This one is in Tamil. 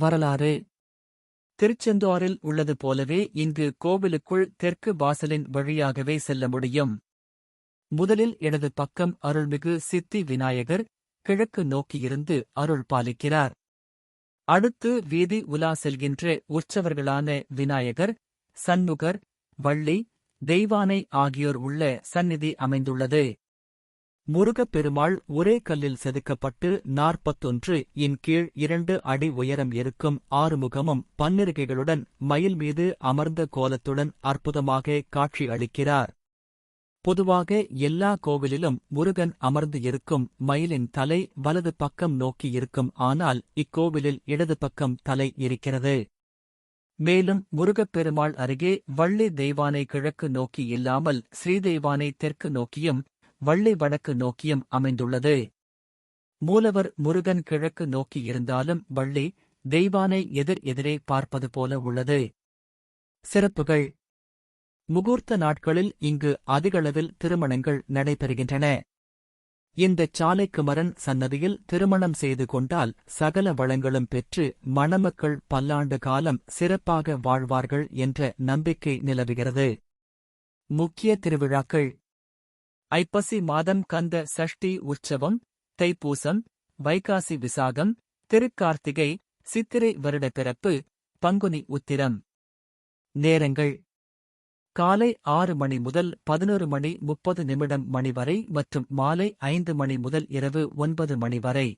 வரலாறு திருச்செந்தூரில் உள்ளது போலவே இங்கு கோவிலுக்குள் தெற்கு வாசலின் வழியாகவே செல்ல முடியும். முதலில் இடது பக்கம் அருள்மிகு சித்தி விநாயகர் கிழக்கு நோக்கியிருந்து அருள் பாலிக்கிறார். அடுத்து வீதி உலா செல்கின்ற உற்சவர்களான விநாயகர், சண்முகர், வள்ளி, தெய்வானை ஆகியோர் உள்ள சந்நிதி அமைந்துள்ளது. முருகப்பெருமாள் ஒரே கல்லில் செதுக்கப்பட்டு 41 இன் கீழ் 2 அடி உயரம் இருக்கும் ஆறுமுகமும் பன்னிருகைகளுடன் மயில் மீது அமர்ந்த கோலத்துடன் அற்புதமாக காட்சி அளிக்கிறார். பொதுவாக எல்லா கோவிலிலும் முருகன் அமர்ந்து இருக்கும் மயிலின் தலை வலது பக்கம் நோக்கி இருக்கும். ஆனால் இக்கோவிலில் இடது பக்கம் தலை இருக்கிறது. மேலும் முருகப்பெருமாள் அருகே வள்ளி தெய்வானை கிழக்கு நோக்கி இல்லாமல் ஸ்ரீதெய்வானை தெற்கு நோக்கியும் வள்ளி வடக்கு நோக்கியும் அமைந்துள்ளது. மூலவர் முருகன் கிழக்கு நோக்கி இருந்தாலும் வள்ளி தெய்வானை எதிரே பார்ப்பது போல உள்ளது. சிறப்புகள்: முகூர்த்த நாட்களில் இங்கு அதிகளவில் திருமணங்கள் நடைபெறுகின்றன. இந்தச் சாலைக்குமரன் சன்னதியில் திருமணம் செய்து கொண்டால் சகல வளங்களும் பெற்று மணமக்கள் பல்லாண்டு காலம் சிறப்பாக வாழ்வார்கள் என்ற நம்பிக்கை நிலவுகிறது. முக்கிய திருவிழாக்கள்: ஐப்பசி மாதம் கந்த சஷ்டி உற்சவம், தைப்பூசம், வைகாசி விசாகம், திருக்கார்த்திகை, சித்திரை வருட பிறப்பு, பங்குனி உத்திரம். நேரங்கள்: காலை 6 மணி முதல் 11:30 மணி வரை மற்றும் மாலை 5 மணி முதல் இரவு 9 மணி வரை.